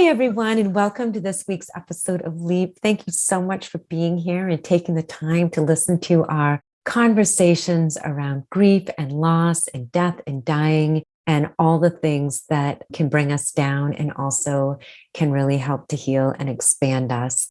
Hi, everyone, and welcome to this week's episode of Leap. Thank you so much for being here and taking the time to listen to our conversations around grief and loss and death and dying and all the things that can bring us down and also can really help to heal and expand us.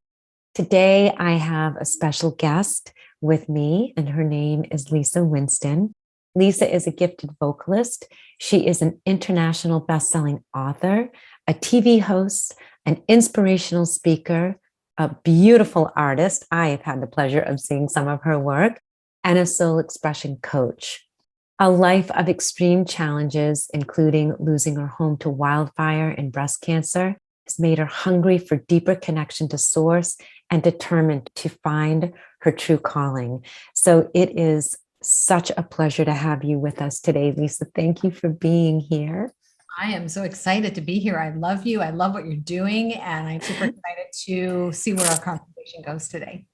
Today, I have a special guest with me, and her name is Lisa Winston. Lisa is a gifted vocalist. She is an international best-selling author, a TV host, an inspirational speaker, a beautiful artist. I have had the pleasure of seeing some of her work, and a soul expression coach. A life of extreme challenges, including losing her home to wildfire and breast cancer, has made her hungry for deeper connection to source and determined to find her true calling. So it is such a pleasure to have you with us today, Lisa. Thank you for being here. I am so excited to be here. I love you. I love what you're doing. And I'm super excited to see where our conversation goes today.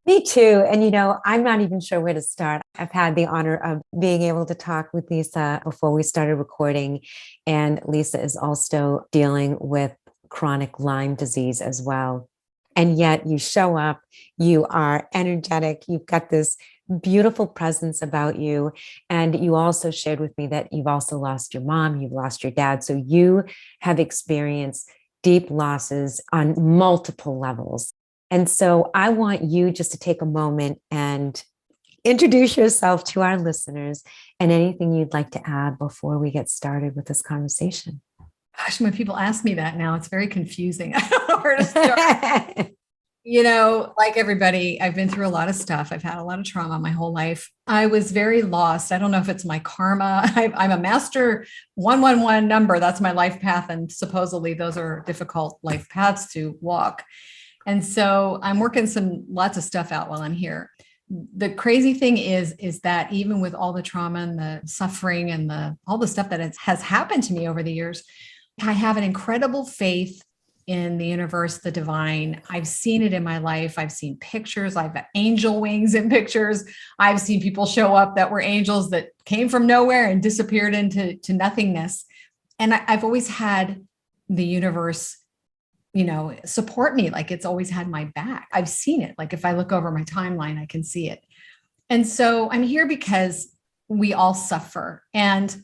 Me too. And, I'm not even sure where to start. I've had the honor of being able to talk with Lisa before we started recording. And Lisa is also dealing with chronic Lyme disease as well. And yet you show up, you are energetic, you've got this beautiful presence about you. And you also shared with me that you've also lost your mom, you've lost your dad. So you have experienced deep losses on multiple levels. And so I want you just to take a moment and introduce yourself to our listeners and anything you'd like to add before we get started with this conversation. Gosh, when people ask me that now, it's very confusing. I don't know where to start. Like everybody, I've been through a lot of stuff. I've had a lot of trauma my whole life. I was very lost. I don't know if it's my karma. I'm a master 111 number. That's my life path. And supposedly those are difficult life paths to walk. And so I'm working lots of stuff out while I'm here. The crazy thing is that even with all the trauma and the suffering and all the stuff that has happened to me over the years, I have an incredible faith in the universe, the divine. I've seen it in my life. I've seen pictures. I've got angel wings in pictures. I've seen people show up that were angels that came from nowhere and disappeared into nothingness. And I've always had the universe, support me. Like it's always had my back. I've seen it. Like if I look over my timeline, I can see it. And so I'm here because we all suffer. And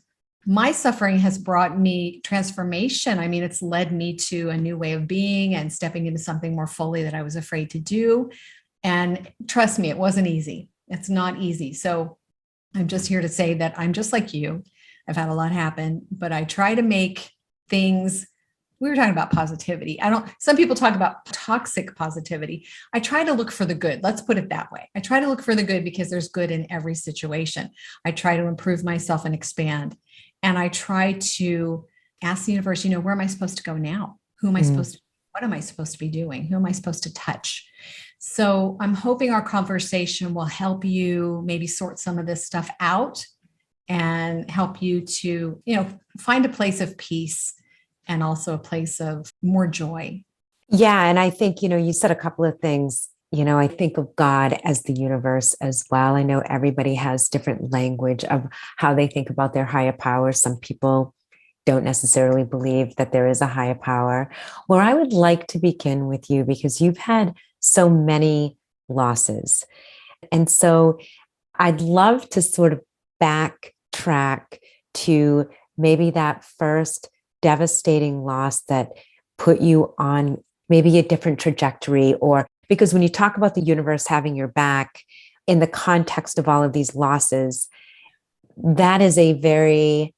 my suffering has brought me transformation. I mean, it's led me to a new way of being and stepping into something more fully that I was afraid to do. And trust me, it wasn't easy. It's not easy. So I'm just here to say that I'm just like you. I've had a lot happen, but I try to make things. We were talking about positivity. Some people talk about toxic positivity. I try to look for the good. Let's put it that way. I try to look for the good because there's good in every situation. I try to improve myself and expand. And I try to ask the universe, where am I supposed to go now? Who am I supposed to, what am I supposed to be doing? Who am I supposed to touch? So I'm hoping our conversation will help you maybe sort some of this stuff out and help you to, find a place of peace and also a place of more joy. Yeah. And I think, you said a couple of things. I think of God as the universe as well. I know everybody has different language of how they think about their higher power. Some people don't necessarily believe that there is a higher power. Where I would like to begin with you, because you've had so many losses. And so I'd love to sort of backtrack to maybe that first devastating loss that put you on maybe a different trajectory, or because when you talk about the universe having your back in the context of all of these losses, that is a very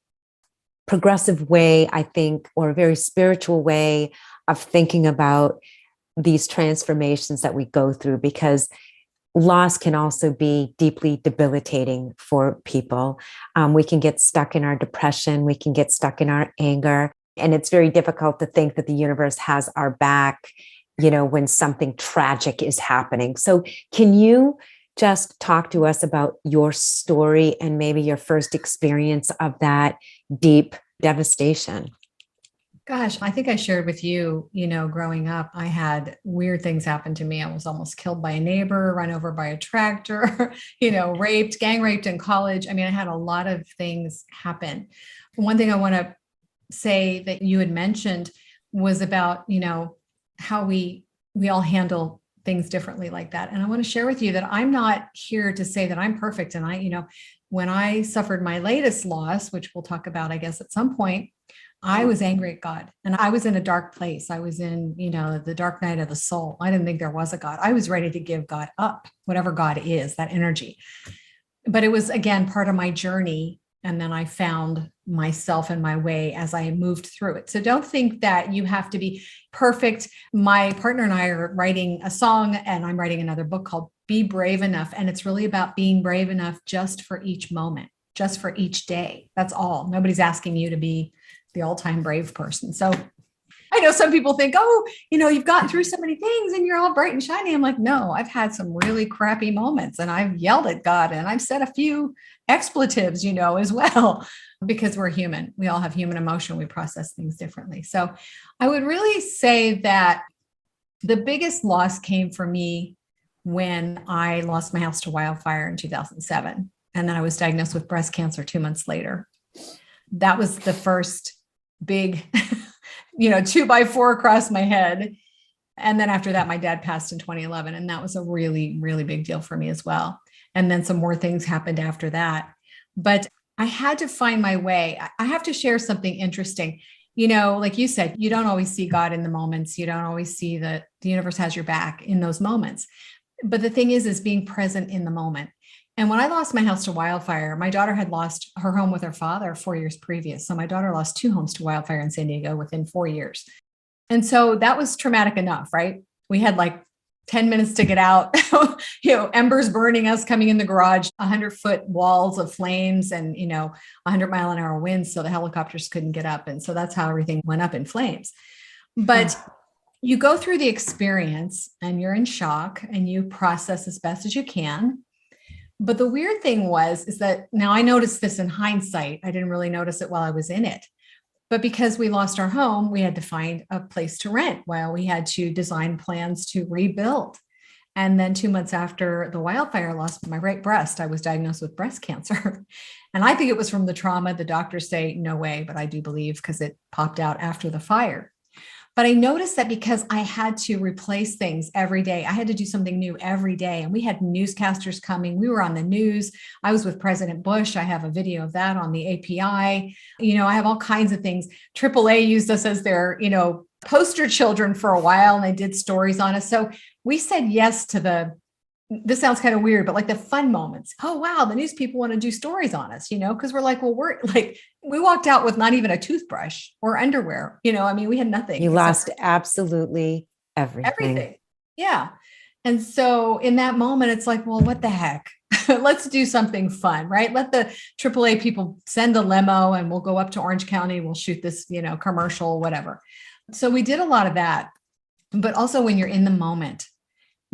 progressive way, I think, or a very spiritual way of thinking about these transformations that we go through, because loss can also be deeply debilitating for people. We can get stuck in our depression. We can get stuck in our anger. And it's very difficult to think that the universe has our back, when something tragic is happening. So can you just talk to us about your story and maybe your first experience of that deep devastation? Gosh, I think I shared with you, growing up, I had weird things happen to me. I was almost killed by a neighbor, run over by a tractor, gang raped in college. I mean, I had a lot of things happen. One thing I want to say that you had mentioned was about, how we all handle things differently like that. And I want to share with you that I'm not here to say that I'm perfect. And when I suffered my latest loss, which we'll talk about, I guess, at some point, I was angry at God, and I was in a dark place. I was in, the dark night of the soul. I didn't think there was a God. I was ready to give God up, whatever God is, that energy. But it was, again, part of my journey. And then I found myself and my way as I moved through it. So don't think that you have to be perfect. My partner and I are writing a song, and I'm writing another book called Be Brave Enough. And it's really about being brave enough just for each moment, just for each day. That's all. Nobody's asking you to be the all-time brave person. So I know some people think, oh, you've gotten through so many things and you're all bright and shiny. I'm like, no, I've had some really crappy moments, and I've yelled at God, and I've said a few expletives, as well, because we're human. We all have human emotion. We process things differently. So I would really say that the biggest loss came for me when I lost my house to wildfire in 2007. And then I was diagnosed with breast cancer 2 months later. That was the first big, 2x4 across my head. And then after that, my dad passed in 2011. And that was a really, really big deal for me as well. And then some more things happened after that. But I had to find my way. I have to share something interesting. Like you said, you don't always see God in the moments. You don't always see that the universe has your back in those moments. But the thing is being present in the moment. And when I lost my house to wildfire, my daughter had lost her home with her father 4 years previous. So my daughter lost 2 homes to wildfire in San Diego within 4 years. And so that was traumatic enough, right? We had like 10 minutes to get out, embers burning us coming in the garage, 100-foot walls of flames and, 100-mile-an-hour winds. So the helicopters couldn't get up. And so that's how everything went up in flames. But you go through the experience and you're in shock and you process as best as you can. But the weird thing is that now I noticed this in hindsight. I didn't really notice it while I was in it. But because we lost our home, we had to find a place to rent while we had to design plans to rebuild. And then 2 months after the wildfire, I lost my right breast. I was diagnosed with breast cancer. And I think it was from the trauma. The doctors say no way, but I do believe because it popped out after the fire. But I noticed that because I had to replace things every day, I had to do something new every day. And we had newscasters coming. We were on the news. I was with President Bush. I have a video of that on the API. I have all kinds of things. AAA used us as their, poster children for a while, and they did stories on us. So we said yes to this sounds kind of weird, but like the fun moments. Oh, wow. The news people want to do stories on us, because we're like, well, we walked out with not even a toothbrush or underwear. We had nothing. You lost absolutely everything. Everything. Yeah. And so in that moment, it's like, well, what the heck? Let's do something fun, right? Let the AAA people send a limo and we'll go up to Orange County. We'll shoot this, commercial, whatever. So we did a lot of that. But also when you're in the moment,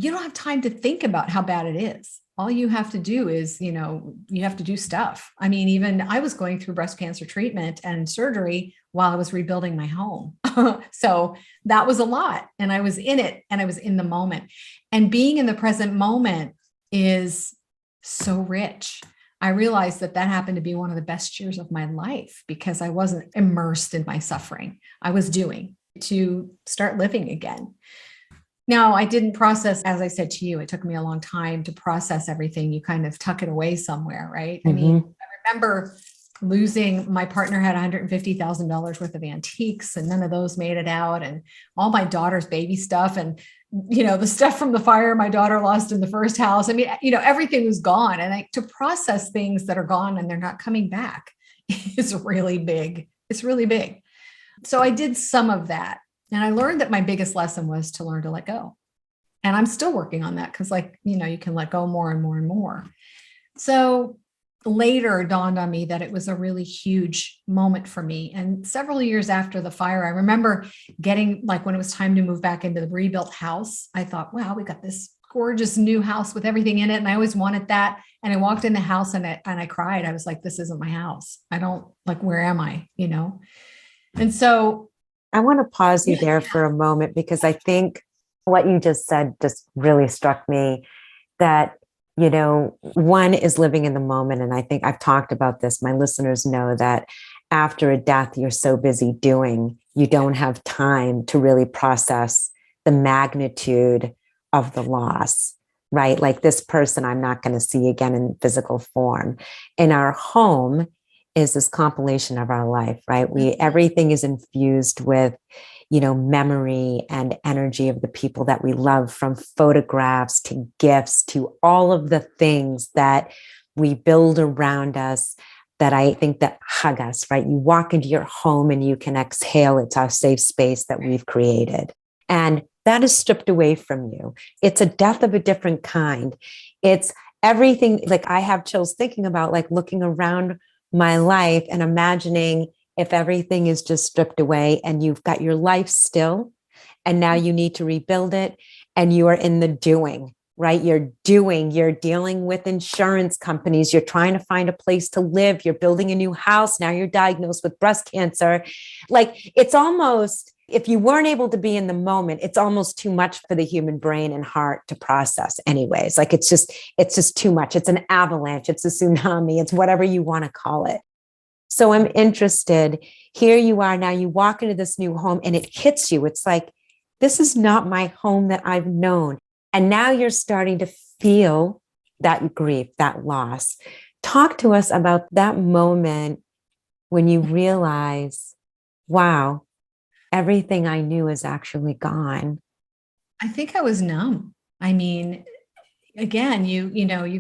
you don't have time to think about how bad it is. All you have to do is, you have to do stuff. Even I was going through breast cancer treatment and surgery while I was rebuilding my home. So that was a lot. And I was in it and I was in the moment. And being in the present moment is so rich. I realized that happened to be one of the best years of my life because I wasn't immersed in my suffering. I was doing to start living again. Now, I didn't process, as I said to you, it took me a long time to process everything. You kind of tuck it away somewhere, right? Mm-hmm. I remember losing, my partner had $150,000 worth of antiques and none of those made it out. And all my daughter's baby stuff and, the stuff from the fire my daughter lost in the first house. Everything was gone. And to process things that are gone and they're not coming back is really big. It's really big. So I did some of that. And I learned that my biggest lesson was to learn to let go. And I'm still working on that because you can let go more and more and more. So later it dawned on me that it was a really huge moment for me. And several years after the fire, I remember getting when it was time to move back into the rebuilt house, I thought, wow, we got this gorgeous new house with everything in it. And I always wanted that. And I walked in the house and I cried. I was like, this isn't my house. I don't where am I, And so I want to pause you there for a moment because I think what you just said just really struck me that, one is living in the moment. And I think I've talked about this. My listeners know that after a death, you're so busy doing, you don't have time to really process the magnitude of the loss, right? Like this person I'm not going to see again in physical form. In our home is this compilation of our life, right? Everything is infused with, memory and energy of the people that we love, from photographs to gifts to all of the things that we build around us that I think that hug us, right? You walk into your home and you can exhale. It's our safe space that we've created. And that is stripped away from you. It's a death of a different kind. It's everything. Like I have chills thinking about like looking around my life and imagining if everything is just stripped away and you've got your life still, and now you need to rebuild it, and you are in the doing, right? You're dealing with insurance companies. You're trying to find a place to live. You're building a new house. Now you're diagnosed with breast cancer. Like it's almost, if you weren't able to be in the moment, it's almost too much for the human brain and heart to process anyways. Like it's just too much. It's an avalanche. It's a tsunami. It's whatever you want to call it. So I'm interested. Here you are now, you walk into this new home and it hits you. It's like, this is not my home that I've known. And now you're starting to feel that grief, that loss. Talk to us about that moment when you realize, wow, everything I knew is actually gone. I think I was numb. I mean, again,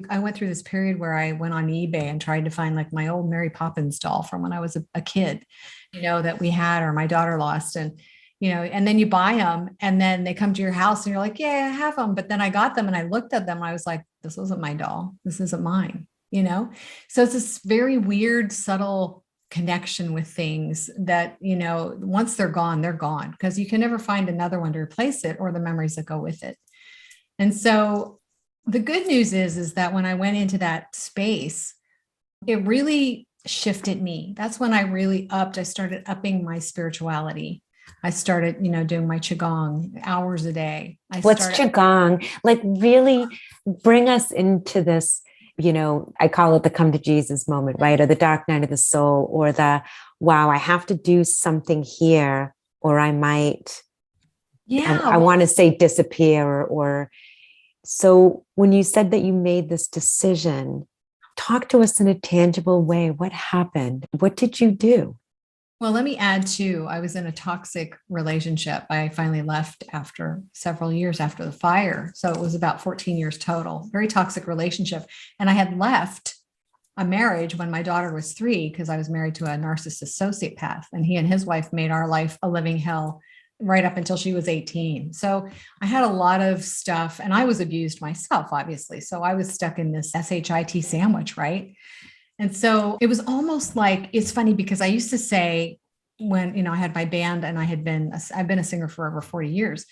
I went through this period where I went on eBay and tried to find like my old Mary Poppins doll from when I was a kid, that we had, or my daughter lost. And then you buy them and then they come to your house and you're like, yeah, I have them. But then I got them and I looked at them and I was like, this wasn't my doll. This isn't mine, So it's this very weird, subtle connection with things that, once they're gone, because you can never find another one to replace it or the memories that go with it. And so the good news is that when I went into that space, it really shifted me. That's when I started upping my spirituality. I started, doing my Qigong hours a day. What's Qigong? Like really bring us into this, I call it the come to Jesus moment, right? Or the dark night of the soul, or the, wow, I have to do something here, or I might, I want to say disappear or so when you said that you made this decision, talk to us in a tangible way. What happened? What did you do? Well, let me add too, I was in a toxic relationship. I finally left after several years after the fire. So it was about 14 years total, very toxic relationship. And I had left a marriage when my daughter was 3, because I was married to a narcissist sociopath, and he and his wife made our life a living hell right up until she was 18. So I had a lot of stuff, and I was abused myself, obviously. So I was stuck in this SHIT sandwich, right? And so it was almost like, it's funny because I used to say when, I had my band and I've been a singer for over 40 years,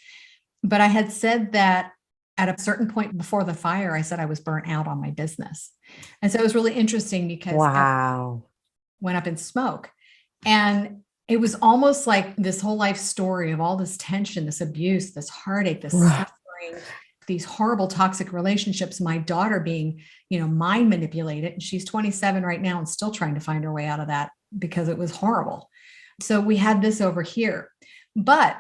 but I had said that at a certain point before the fire, I said I was burnt out on my business. And so it was really interesting because wow, went up in smoke. And it was almost like this whole life story of all this tension, this abuse, this heartache, this suffering, these horrible toxic relationships, my daughter being, mind manipulated. And she's 27 right now and still trying to find her way out of that because it was horrible. So we had this over here. But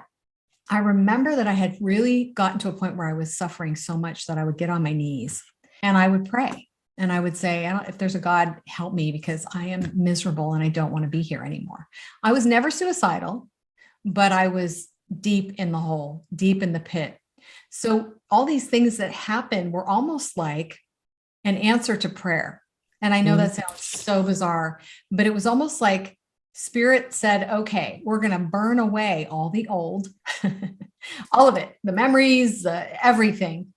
I remember that I had really gotten to a point where I was suffering so much that I would get on my knees and I would pray. And I would say, if there's a God, help me, because I am miserable and I don't want to be here anymore. I was never suicidal, but I was deep in the hole, deep in the pit. So all these things that happened were almost like an answer to prayer. And I know that sounds so bizarre, but it was almost like Spirit said, okay, we're going to burn away all the old, all of it, the memories, everything.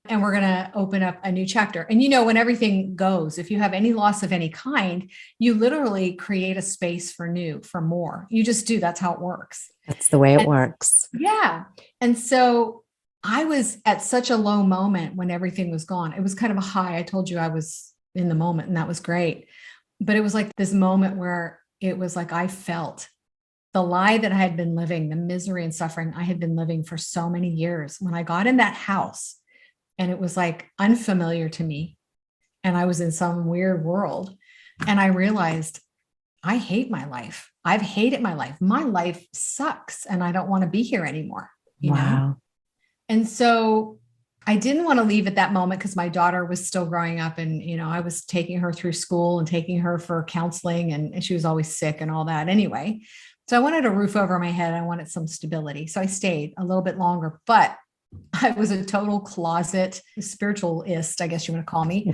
And we're going to open up a new chapter. And when everything goes, if you have any loss of any kind, you literally create a space for more. You just do. That's how it works. That's the way it works. Yeah. And so I was at such a low moment when everything was gone. It was kind of a high. I told you I was in the moment, and that was great. But it was like this moment where it was like I felt the lie that I had been living, the misery and suffering I had been living for so many years. When I got in that house, and it was like unfamiliar to me, and I was in some weird world, and I realized I hate my life. I've hated my life. My life sucks and I don't want to be here anymore, you know? Wow. And so I didn't want to leave at that moment because my daughter was still growing up and, I was taking her through school and taking her for counseling and she was always sick and all that anyway. So I wanted a roof over my head. I wanted some stability. So I stayed a little bit longer, but I was a total closet spiritualist, I guess you want to call me.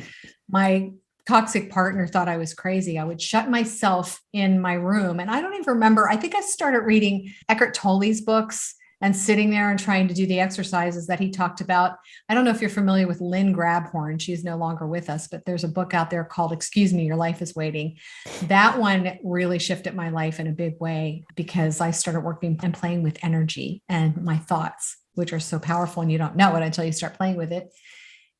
My toxic partner thought I was crazy. I would shut myself in my room. And I don't even remember. I think I started reading Eckhart Tolle's books and sitting there and trying to do the exercises that he talked about. I don't know if you're familiar with Lynn Grabhorn. She's no longer with us, but there's a book out there called Excuse Me, Your Life is Waiting. That one really shifted my life in a big way because I started working and playing with energy and my thoughts, which are so powerful and you don't know it until you start playing with it.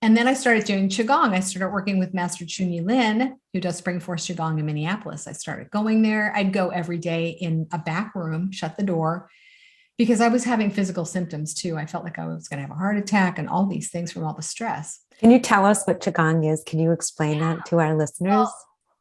And then I started doing Qigong. I started working with Master Chunyi Lin, who does Spring Force Qigong in Minneapolis. I started going there. I'd go every day in a back room, shut the door, because I was having physical symptoms too. I felt like I was going to have a heart attack and all these things from all the stress. Can you tell us what Qigong is? Can you explain that to our listeners?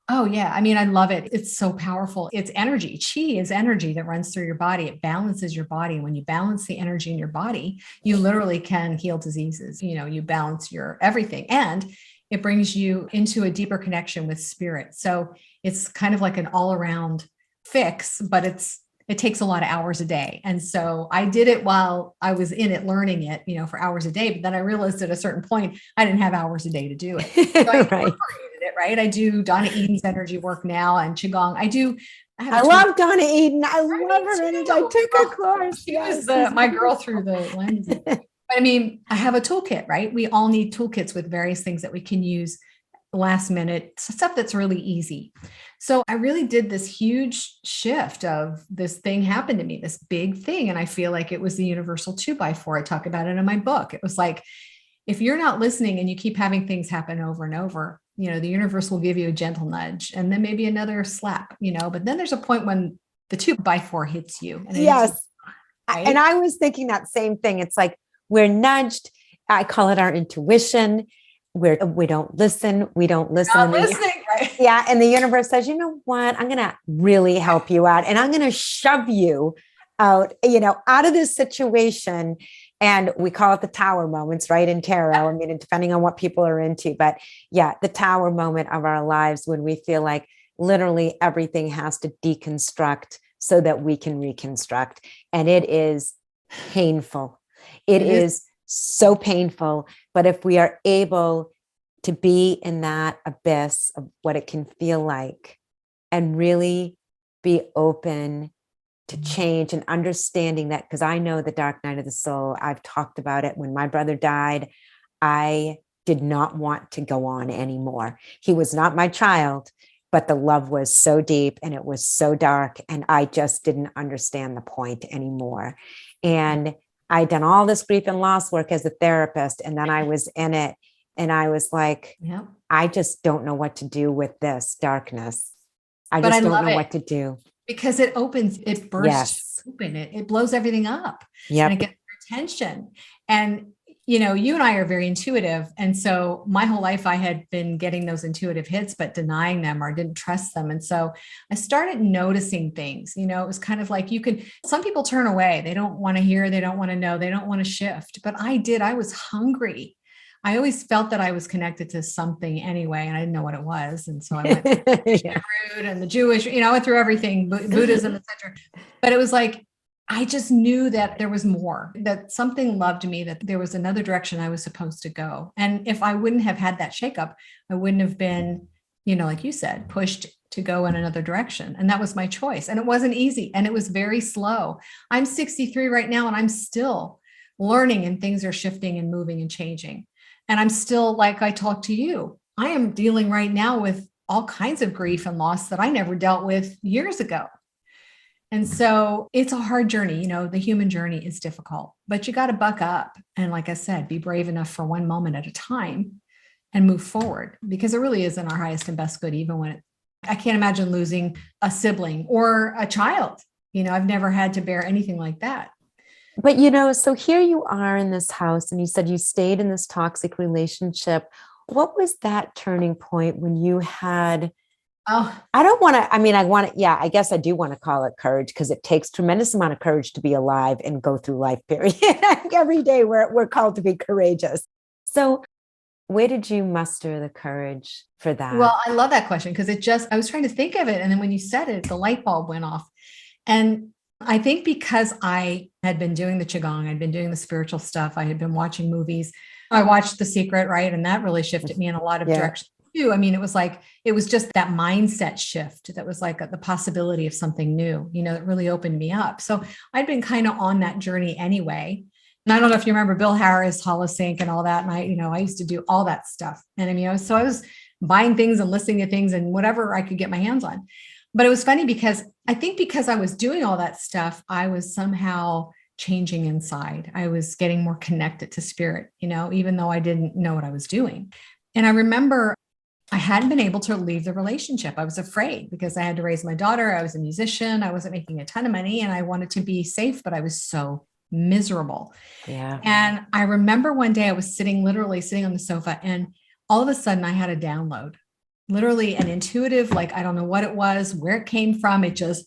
Oh, yeah. I mean, I love it. It's so powerful. It's energy. Qi is energy that runs through your body. It balances your body. When you balance the energy in your body, you literally can heal diseases. You balance your everything and it brings you into a deeper connection with spirit. So it's kind of like an all around fix, but it takes a lot of hours a day. And so I did it while I was in it, learning it, for hours a day. But then I realized at a certain point, I didn't have hours a day to do it. So I Right. it, right? I do Donna Eden's energy work now and Qigong. I love Donna Eden. I love her energy. I took a course. She was my girl through the lens. But I mean, I have a toolkit, right? We all need toolkits with various things that we can use last minute, stuff that's really easy. So I really did this huge shift of this thing happened to me, this big thing. And I feel like it was the universal 2x4. I talk about it in my book. It was like, if you're not listening and you keep having things happen over and over, the universe will give you a gentle nudge and then maybe another slap, but then there's a point when the 2x4 hits you. And yes. Right? And I was thinking that same thing. It's like we're nudged. I call it our intuition. We don't listen. We don't listen. Not listening, right? Yeah. And the universe says, you know what? I'm going to really help you out. And I'm going to shove you out, out of this situation. And we call it the tower moments, right? In tarot. I mean, depending on what people are into, but yeah, the tower moment of our lives when we feel like literally everything has to deconstruct so that we can reconstruct. And it is painful. It is so painful. But if we are able to be in that abyss of what it can feel like and really be open to change and understanding that, because I know the dark night of the soul, I've talked about it. When my brother died, I did not want to go on anymore. He was not my child, but the love was so deep and it was so dark. And I just didn't understand the point anymore. And I'd done all this grief and loss work as a therapist. And then I was in it and I was like, I just don't know what to do with this darkness. I just don't know what to do. Because it opens, it bursts open, it blows everything up. Yep. And it gets your attention. And, you and I are very intuitive. And so my whole life I had been getting those intuitive hits, but denying them or didn't trust them. And so I started noticing things, it was kind of like some people turn away. They don't want to hear, they don't want to know, they don't want to shift. But I did, I was hungry. I always felt that I was connected to something anyway, and I didn't know what it was. And so I went through the root and the Jewish, I went through everything, Buddhism, etc. But it was like, I just knew that there was more, that something loved me, that there was another direction I was supposed to go. And if I wouldn't have had that shakeup, I wouldn't have been, like you said, pushed to go in another direction. And that was my choice. And it wasn't easy. And it was very slow. I'm 63 right now, and I'm still learning, and things are shifting and moving and changing. And I'm still, like I talked to you, I am dealing right now with all kinds of grief and loss that I never dealt with years ago. And so it's a hard journey. The human journey is difficult, but you got to buck up. And like I said, be brave enough for one moment at a time and move forward, because it really is in our highest and best good, even when I can't imagine losing a sibling or a child. I've never had to bear anything like that. But, so here you are in this house and you said you stayed in this toxic relationship. What was that turning point when you had Oh, I don't want to, I mean, I want to, yeah, I guess I do want to call it courage because it takes tremendous amount of courage to be alive and go through life, period. Every day we're called to be courageous. So where did you muster the courage for that? well, I love that question because I was trying to think of it. And then when you said it, the light bulb went off. And I think because I had been doing the Qigong, I'd been doing the spiritual stuff, I had been watching movies. I watched The Secret, right? And that really shifted me in a lot of Yeah. directions too. I mean, it was just that mindset shift that was like the possibility of something new, that really opened me up. So I'd been kind of on that journey anyway. And I don't know if you remember Bill Harris, Holosync and all that. And I used to do all that stuff. And I mean, I was buying things and listening to things and whatever I could get my hands on. But it was funny because I think because I was doing all that stuff, I was somehow changing inside. I was getting more connected to spirit, even though I didn't know what I was doing. And I remember I hadn't been able to leave the relationship. I was afraid because I had to raise my daughter. I was a musician. I wasn't making a ton of money and I wanted to be safe, but I was so miserable. Yeah. And I remember one day I was literally sitting on the sofa, and all of a sudden I had a download, literally an intuitive, like, I don't know what it was, where it came from. It just,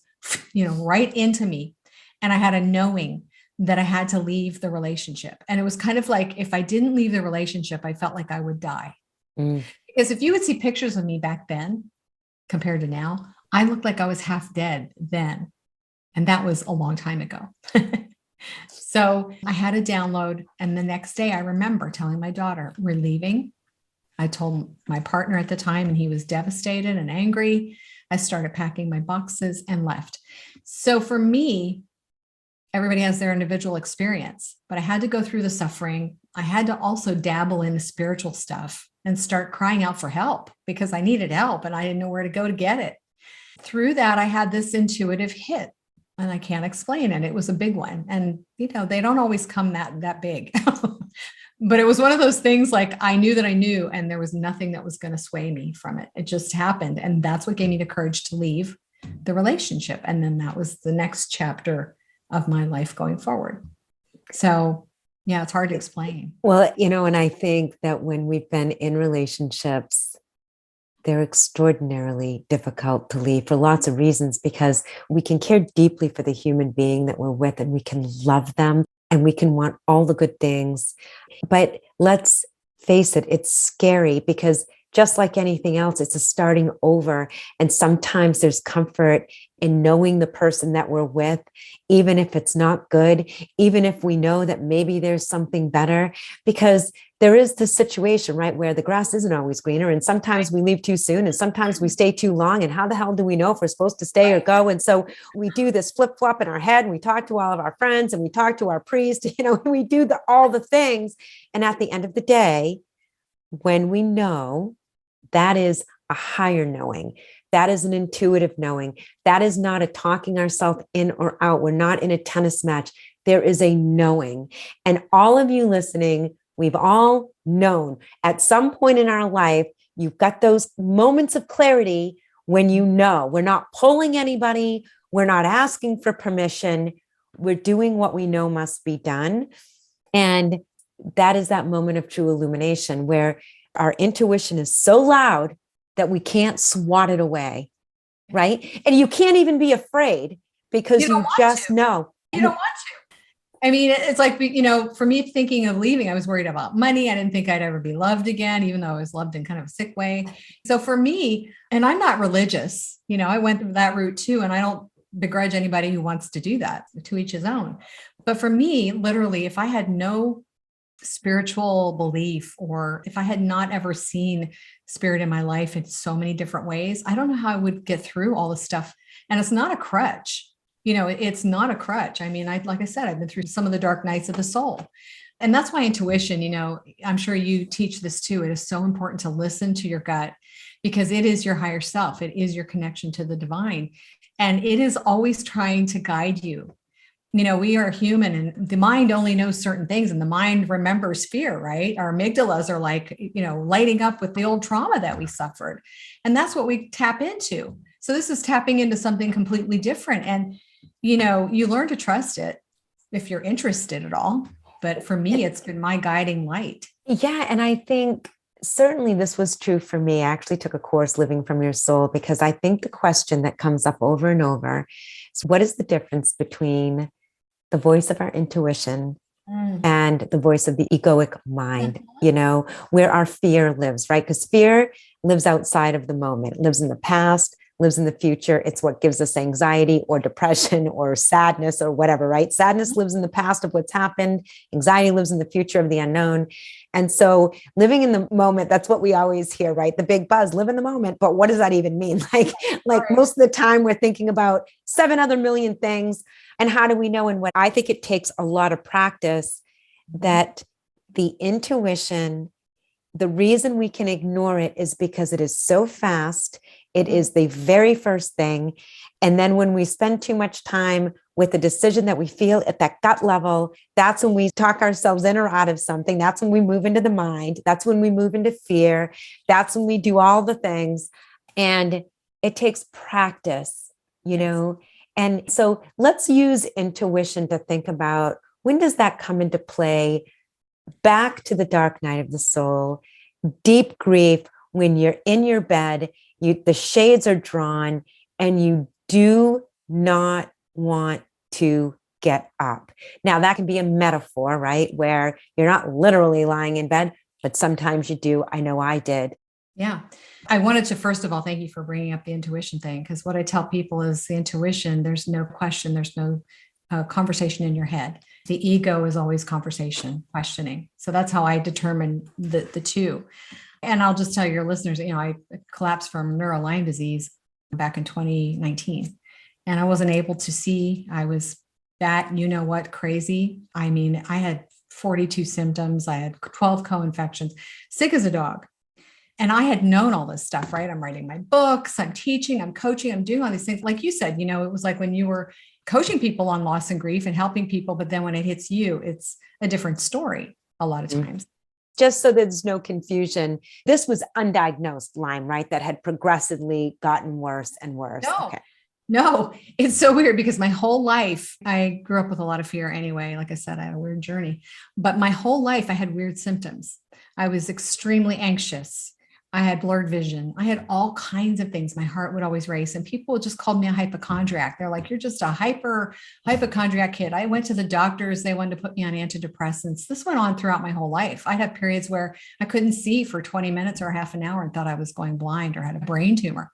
right into me. And I had a knowing that I had to leave the relationship. And it was kind of like, if I didn't leave the relationship, I felt like I would die. Mm. Because if you would see pictures of me back then compared to now, I looked like I was half dead then. And that was a long time ago. So I had a download. And the next day I remember telling my daughter, we're leaving. I told my partner at the time, and he was devastated and angry. I started packing my boxes and left. So for me, everybody has their individual experience, but I had to go through the suffering. I had to also dabble in the spiritual stuff and start crying out for help because I needed help and I didn't know where to go to get it. Through that, I had this intuitive hit, and I can't explain it. It was a big one. And, they don't always come that big. But it was one of those things like I knew that I knew, and there was nothing that was going to sway me from it. It just happened. And that's what gave me the courage to leave the relationship. And then that was the next chapter of my life going forward. So, yeah, it's hard to explain. Well, and I think that when we've been in relationships, they're extraordinarily difficult to leave for lots of reasons, because we can care deeply for the human being that we're with, and we can love them and we can want all the good things. But let's face it, it's scary because just like anything else, it's a starting over. And sometimes there's comfort in knowing the person that we're with, even if it's not good, even if we know that maybe there's something better, because there is this situation, right, where the grass isn't always greener. And sometimes we leave too soon and sometimes we stay too long. And how the hell do we know if we're supposed to stay or go? And so we do this flip flop in our head, and we talk to all of our friends and we talk to our priest, and we do all the things. And at the end of the day, when we know, that is a higher knowing. That is an intuitive knowing. That is not a talking ourselves in or out. We're not in a tennis match. There is a knowing. And all of you listening, we've all known at some point in our life, you've got those moments of clarity when you know. We're not pulling anybody. We're not asking for permission. We're doing what we know must be done. And that is that moment of true illumination where our intuition is so loud that we can't swat it away, right? And you can't even be afraid because you just know. You don't want to. I mean, it's like, for me thinking of leaving, I was worried about money. I didn't think I'd ever be loved again, even though I was loved in kind of a sick way. So for me, and I'm not religious, I went that route too. And I don't begrudge anybody who wants to do that, to each his own. But for me, literally, if I had no spiritual belief, or if I had not ever seen spirit in my life in so many different ways, I don't know how I would get through all this stuff. And it's not a crutch. It's not a crutch. I mean, like I said, I've been through some of the dark nights of the soul. And that's why intuition, I'm sure you teach this too. It is so important to listen to your gut, because it is your higher self. It is your connection to the divine. And it is always trying to guide you. We are human, and the mind only knows certain things, and the mind remembers fear, right? Our amygdalas are like, lighting up with the old trauma that we suffered. And that's what we tap into. So this is tapping into something completely different. And, you learn to trust it if you're interested at all. But for me, it's been my guiding light. Yeah. And I think certainly this was true for me. I actually took a course, Living from Your Soul, because I think the question that comes up over and over is, what is the difference between the voice of our intuition Mm. and the voice of the egoic mind, where our fear lives, right? Because fear lives outside of the moment, lives in the past, lives in the future. It's what gives us anxiety or depression or sadness or whatever, right? Sadness lives in the past of what's happened. Anxiety lives in the future of the unknown. And so living in the moment, that's what we always hear, right? The big buzz, live in the moment. But what does that even mean? Like Right. most of the time we're thinking about 7 other million things. And how do we know? And what I think it takes a lot of practice, that the intuition, the reason we can ignore it is because it is so fast. It is the very first thing. And then when we spend too much time with the decision that we feel at that gut level, that's when we talk ourselves in or out of something. That's when we move into the mind. That's when we move into fear. That's when we do all the things. And it takes practice, And so let's use intuition to think about, when does that come into play? Back to the dark night of the soul, deep grief, when you're in your bed, the shades are drawn and you do not want to get up. Now that can be a metaphor, right? Where you're not literally lying in bed, but sometimes you do. I know I did. Yeah. I wanted to, first of all, thank you for bringing up the intuition thing, because what I tell people is the intuition, there's no question, there's no conversation in your head. The ego is always conversation, questioning. So that's how I determine the two. And I'll just tell your listeners, I collapsed from neural Lyme disease back in 2019, and I wasn't able to see. I was crazy. I mean, I had 42 symptoms. I had 12 co-infections, sick as a dog. And I had known all this stuff, right? I'm writing my books, I'm teaching, I'm coaching, I'm doing all these things. Like you said, it was like when you were coaching people on loss and grief and helping people, but then when it hits you, it's a different story a lot of times. Just so there's no confusion, this was undiagnosed Lyme, right? That had progressively gotten worse and worse. No. Okay. No, it's so weird because my whole life, I grew up with a lot of fear anyway. Like I said, I had a weird journey, but my whole life I had weird symptoms. I was extremely anxious. I had blurred vision. I had all kinds of things. My heart would always race, and people just called me a hypochondriac. They're like, you're just a hypochondriac kid. I went to the doctors. They wanted to put me on antidepressants. This went on throughout my whole life. I'd have periods where I couldn't see for 20 minutes or half an hour and thought I was going blind or had a brain tumor.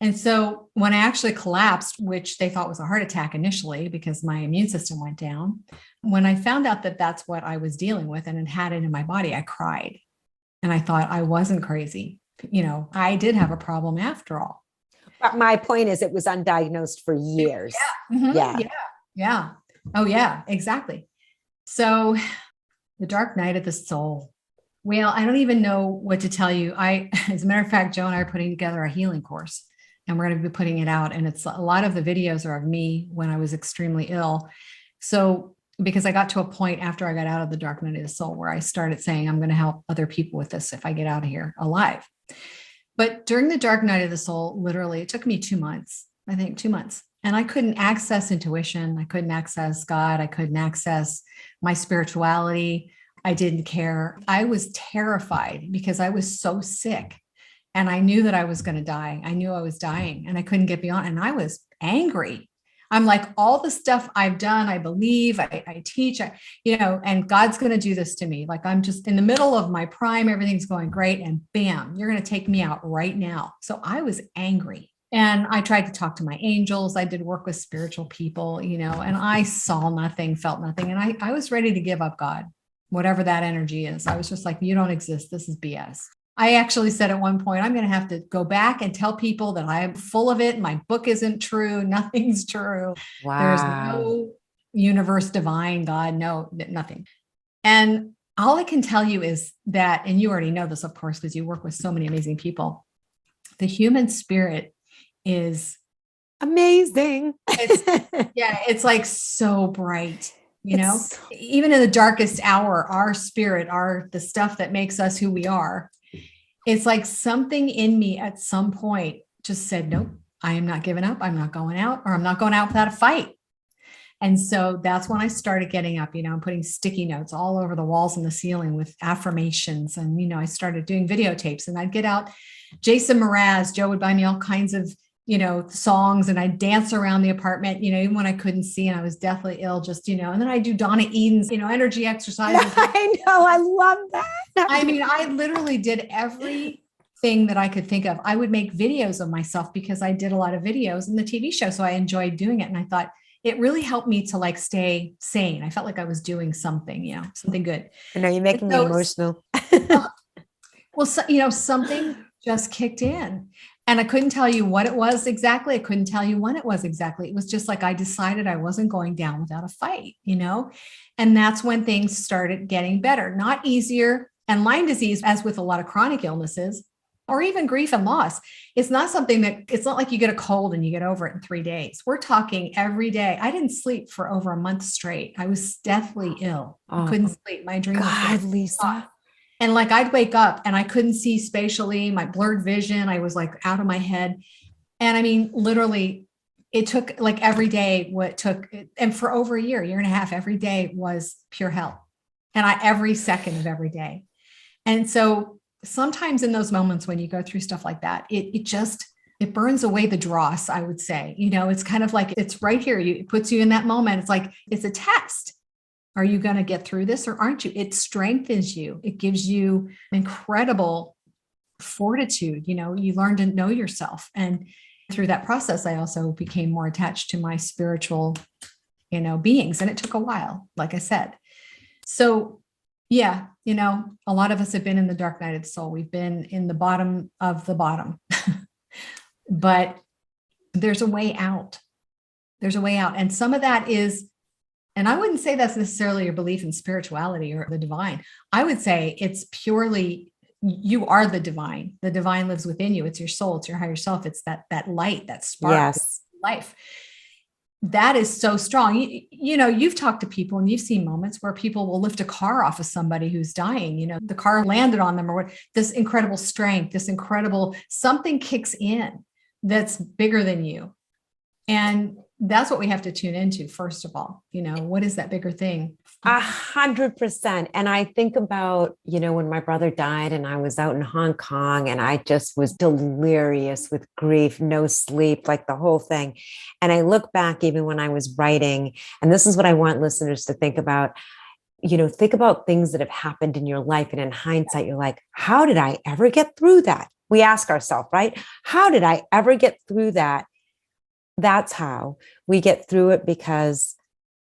And so when I actually collapsed, which they thought was a heart attack initially because my immune system went down, when I found out that that's what I was dealing with and it had it in my body, I cried. And I thought I wasn't crazy. I did have a problem after all. But my point is, it was undiagnosed for years. Yeah. Mm-hmm. Yeah. Yeah. Oh, yeah, exactly. So the dark night of the soul. Well, I don't even know what to tell you. As a matter of fact, Joe and I are putting together a healing course, and we're going to be putting it out. And it's a lot of the videos are of me when I was extremely ill. So because I got to a point after I got out of the dark night of the soul where I started saying, I'm going to help other people with this if I get out of here alive. But during the dark night of the soul, literally, it took me 2 months, I think 2 months. And I couldn't access intuition. I couldn't access God. I couldn't access my spirituality. I didn't care. I was terrified because I was so sick. And I knew that I was going to die. I knew I was dying and I couldn't get beyond. And I was angry. I'm like, all the stuff I've done, I believe, I teach, and God's going to do this to me. Like I'm just in the middle of my prime. Everything's going great. And bam, you're going to take me out right now. So I was angry. And I tried to talk to my angels. I did work with spiritual people, and I saw nothing, felt nothing. And I was ready to give up God, whatever that energy is. I was just like, you don't exist. This is BS. I actually said at one point, I'm going to have to go back and tell people that I'm full of it. My book isn't true. Nothing's true. Wow. There's no universe, divine, God, no, nothing. And all I can tell you is that, and you already know this, of course, because you work with so many amazing people, the human spirit is amazing. It's like so bright. Even in the darkest hour, our spirit, the stuff that makes us who we are, it's like something in me at some point just said, nope, I am not giving up. I'm not going out, or I'm not going out without a fight. And so that's when I started getting up, and putting sticky notes all over the walls and the ceiling with affirmations. And, I started doing videotapes, and I'd get out Jason Mraz. Joe would buy me all kinds of, songs, and I'd dance around the apartment, even when I couldn't see and I was deathly ill, just, and then I do Donna Eden's, energy exercises. I know. I love that. I mean, I literally did everything that I could think of. I would make videos of myself because I did a lot of videos in the TV show. So I enjoyed doing it. And I thought it really helped me to stay sane. I felt like I was doing something, something good. I know you're making me emotional. Well, something just kicked in. And I couldn't tell you what it was exactly. I couldn't tell you when it was exactly. It was just like I decided I wasn't going down without a fight, And that's when things started getting better, not easier. And Lyme disease, as with a lot of chronic illnesses, or even grief and loss, it's not like you get a cold and you get over it in 3 days. We're talking every day. I didn't sleep for over a month straight. I was deathly ill. I couldn't sleep. My dream was Lisa. And I'd wake up and I couldn't see spatially, my blurred vision. I was out of my head. And I mean, literally it took every day and for over a year and a half, every day was pure hell. And every second of every day. And so sometimes in those moments when you go through stuff like that, it burns away the dross, I would say. It's kind of like it's right here. It puts you in that moment. It's like it's a test. Are you going to get through this or aren't you? It strengthens you. It gives you incredible fortitude. You learn to know yourself. And through that process, I also became more attached to my spiritual, beings. And it took a while, like I said. So yeah, a lot of us have been in the dark night of the soul. We've been in the bottom of the bottom, but there's a way out. There's a way out. And some of that is, and I wouldn't say that's necessarily your belief in spirituality or the divine. I would say it's purely, you are the divine. The divine lives within you. It's your soul. It's your higher self. It's that light, that spark, yes. Life. That is so strong. You've talked to people and you've seen moments where people will lift a car off of somebody who's dying. The car landed on them, or what? This incredible strength, this incredible something kicks in that's bigger than you. And that's what we have to tune into, first of all. What is that bigger thing? 100%. And I think about, when my brother died and I was out in Hong Kong and I just was delirious with grief, no sleep, like the whole thing. And I look back even when I was writing, and this is what I want listeners to think about. Think about things that have happened in your life. And in hindsight, you're like, how did I ever get through that? We ask ourselves, right? How did I ever get through that? That's how we get through it, because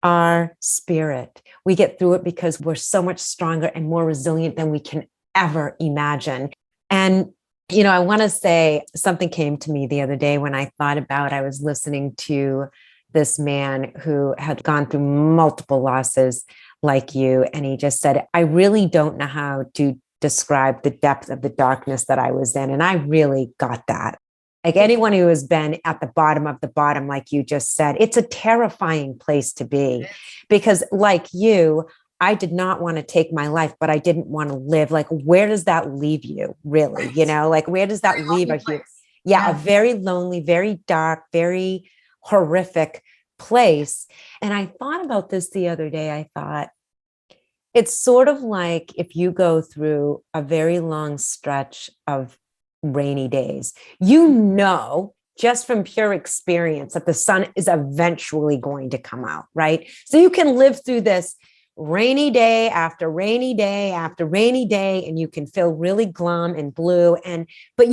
our spirit, we get through it because we're so much stronger and more resilient than we can ever imagine. And, I want to say something came to me the other day when I was listening to this man who had gone through multiple losses like you. And he just said, I really don't know how to describe the depth of the darkness that I was in. And I really got that. Like anyone who has been at the bottom of the bottom, like you just said, it's a terrifying place to be, because like you, I did not want to take my life, but I didn't want to live. Like, where does that leave you, really? Right. Where does that leave you? Yeah, a very lonely, very dark, very horrific place. And I thought about this the other day. I thought, it's sort of like if you go through a very long stretch of rainy days, just from pure experience that the sun is eventually going to come out, right? So you can live through this rainy day after rainy day after rainy day, and you can feel really glum and blue. But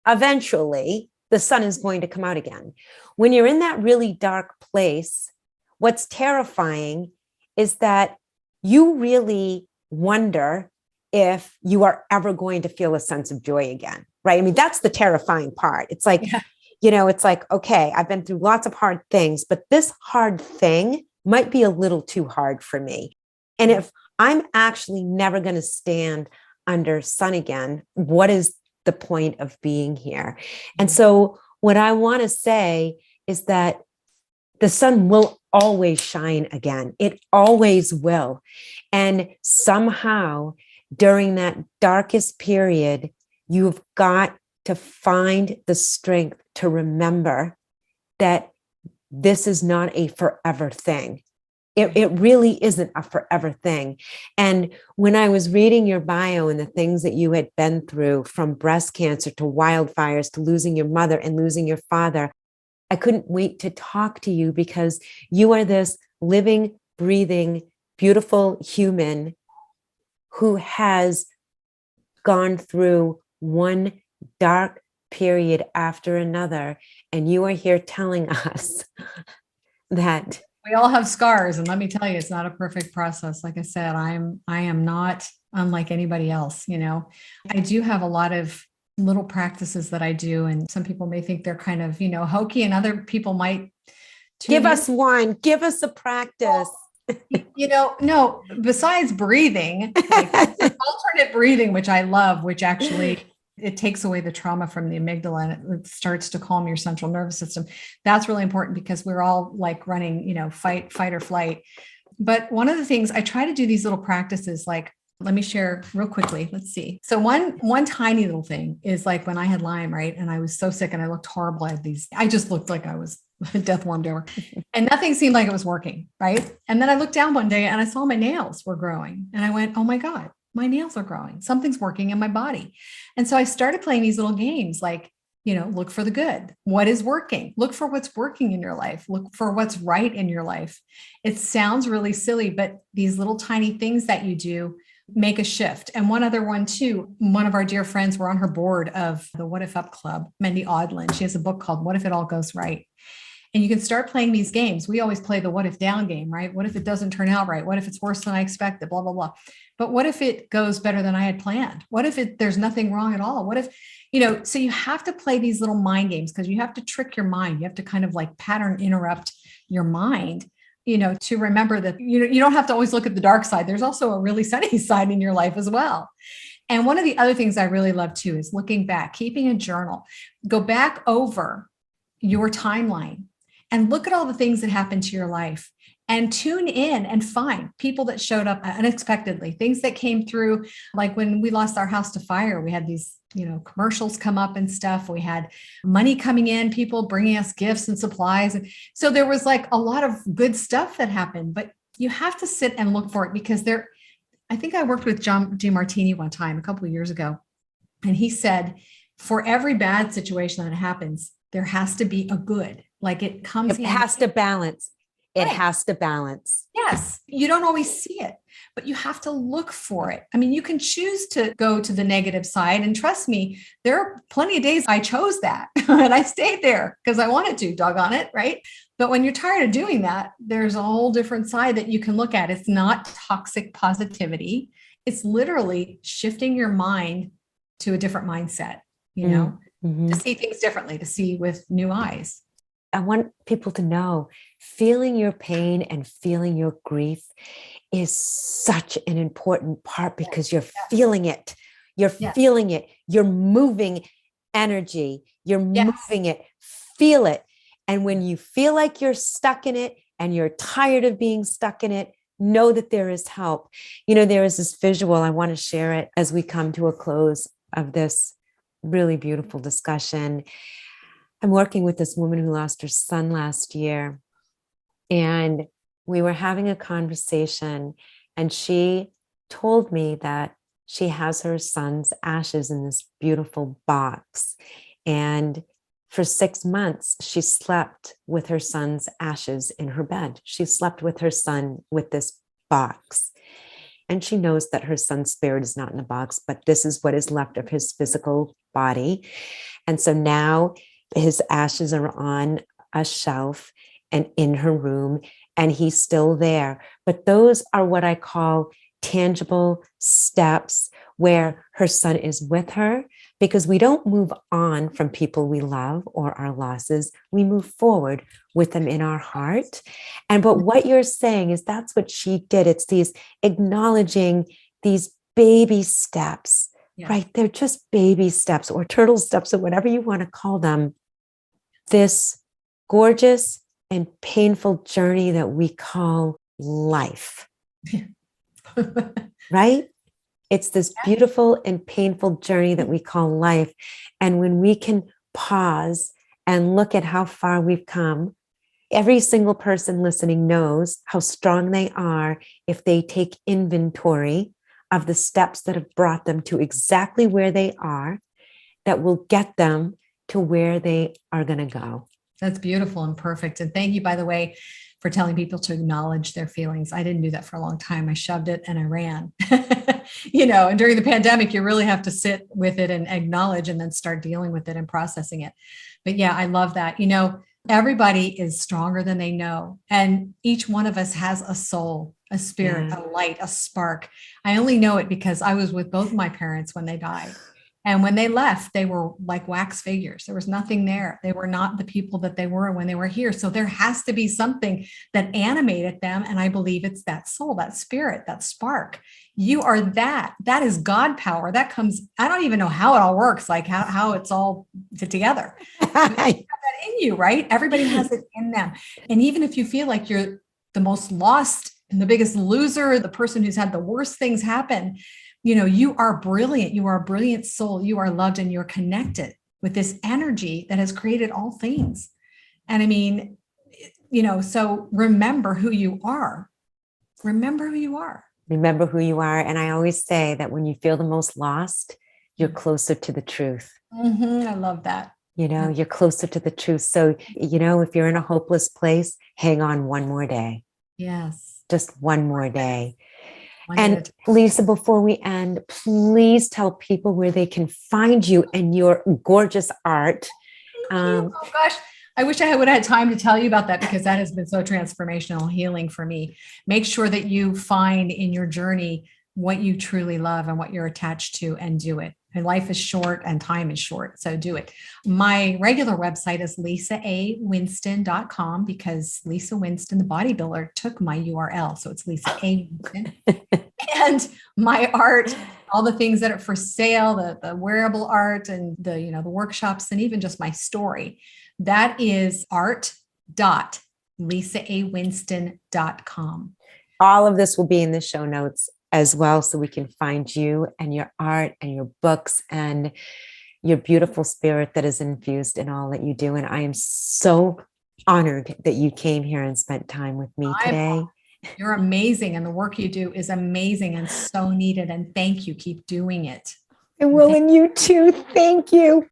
eventually the sun is going to come out again. When you're in that really dark place, what's terrifying is that you really wonder if you are ever going to feel a sense of joy again, right? I mean, that's the terrifying part. It's like, it's like, okay, I've been through lots of hard things, but this hard thing might be a little too hard for me. And if I'm actually never going to stand under sun again, what is the point of being here? And so what I want to say is that the sun will always shine again. It always will. And somehow, during that darkest period, you've got to find the strength to remember that this is not a forever thing. It really isn't a forever thing. And when I was reading your bio and the things that you had been through, from breast cancer to wildfires to losing your mother and losing your father, I couldn't wait to talk to you, because you are this living, breathing, beautiful human who has gone through one dark period after another. And you are here telling us that We all have scars. And let me tell you, it's not a perfect process. Like I said, I am not unlike anybody else. I do have a lot of little practices that I do. And some people may think they're kind of, hokey, and other people might give us one, give us a practice. No, besides breathing, like alternate breathing, which I love, which actually it takes away the trauma from the amygdala, and it starts to calm your central nervous system. That's really important, because we're all like running, fight or flight. But one of the things I try to do, these little practices, like, let me share real quickly. Let's see. So one tiny little thing is, like, when I had Lyme, right? And I was so sick and I looked horrible. I just looked like I was death warmed over, and nothing seemed like it was working. Right. And then I looked down one day and I saw my nails were growing, and I went, oh my God, my nails are growing. Something's working in my body. And so I started playing these little games, like, look for the good. What is working? Look for what's working in your life. Look for what's right in your life. It sounds really silly, but these little tiny things that you do make a shift. And one other one too, one of our dear friends, we're on her board of the What If Up Club, Mindy Audlin. She has a book called What If It All Goes Right? And you can start playing these games. We always play the what if down game, right? What if it doesn't turn out right? What if it's worse than I expected? Blah, blah, blah. But what if it goes better than I had planned? What if there's nothing wrong at all? What if, so you have to play these little mind games, because you have to trick your mind. You have to kind of like pattern interrupt your mind, to remember that, you don't have to always look at the dark side. There's also a really sunny side in your life as well. And one of the other things I really love too is looking back, keeping a journal. Go back over your timeline and look at all the things that happened to your life, and tune in and find people that showed up unexpectedly, things that came through. Like when we lost our house to fire, we had these, commercials come up and stuff. We had money coming in, people bringing us gifts and supplies. And so there was like a lot of good stuff that happened, but you have to sit and look for it, because I think I worked with John DeMartini one time a couple of years ago, and he said, for every bad situation that happens, there has to be a good. Like it comes. It has to balance. It Right. has to balance. Yes. You don't always see it, but you have to look for it. I mean, you can choose to go to the negative side. And trust me, there are plenty of days I chose that and I stayed there because I wanted to, doggone it. Right. But when you're tired of doing that, there's a whole different side that you can look at. It's not toxic positivity. It's literally shifting your mind to a different mindset, Mm-hmm. to see things differently, to see with new eyes. I want people to know, feeling your pain and feeling your grief is such an important part, because you're feeling it. You're feeling it. You're moving energy. You're moving it. Feel it. And when you feel like you're stuck in it and you're tired of being stuck in it, know that there is help. There is this visual. I want to share it as we come to a close of this really beautiful discussion. I'm working with this woman who lost her son last year, and we were having a conversation, and she told me that she has her son's ashes in this beautiful box. And for 6 months, she slept with her son's ashes in her bed. She slept with her son with this box. And she knows that her son's spirit is not in the box, but this is what is left of his physical body. And so now his ashes are on a shelf and in her room, and he's still there. But those are what I call tangible steps, where her son is with her, because we don't move on from people we love or our losses. We move forward with them in our heart. But what you're saying is that's what she did. It's these acknowledging these baby steps. Right? They're just baby steps or turtle steps or whatever you want to call them. This gorgeous and painful journey that we call life. Right? It's this beautiful and painful journey that we call life. And when we can pause and look at how far we've come Every single person listening knows how strong they are if they take inventory of the steps that have brought them to exactly where they are, that will get them to where they are going to go. That's beautiful and perfect. And thank you, by the way, for telling people to acknowledge their feelings. I didn't do that for a long time. I shoved it and I ran. And during the pandemic, you really have to sit with it and acknowledge and then start dealing with it and processing it. But yeah, I love that. Everybody is stronger than they know. And each one of us has a soul, a spirit, a light, a spark. I only know it because I was with both my parents when they died. And when they left, they were like wax figures. There was nothing there. They were not the people that they were when they were here. So there has to be something that animated them. And I believe it's that soul, that spirit, that spark. You are that. That is God power. That comes, I don't even know how it all works, like how it's all put together. You have that in you, right? Everybody has it in them. And even if you feel like you're the most lost and the biggest loser, the person who's had the worst things happen, you are brilliant. You are a brilliant soul. You are loved and you're connected with this energy that has created all things. And I mean, so remember who you are. Remember who you are. Remember who you are. And I always say that when you feel the most lost, you're closer to the truth. I love that. You're closer to the truth. So, if you're in a hopeless place, hang on one more day. Yes. Just one more day. And Lisa, before we end, please tell people where they can find you and your gorgeous art. Oh gosh, I wish I would have had time to tell you about that, because that has been so transformational, healing for me. Make sure that you find in your journey what you truly love and what you're attached to, and do it. And life is short and time is short, so do it. My regular website is lisaawinston.com, because Lisa Winston, the bodybuilder, took my URL. So it's Lisa A. Winston. And my art, all the things that are for sale, the wearable art and the workshops, and even just my story, that is art.lisaawinston.com. All of this will be in the show notes as well, so we can find you and your art and your books and your beautiful spirit that is infused in all that you do. And I am so honored that you came here and spent time with me today. You're amazing. And the work you do is amazing and so needed. And thank you. Keep doing it. And will, and you too. Thank you.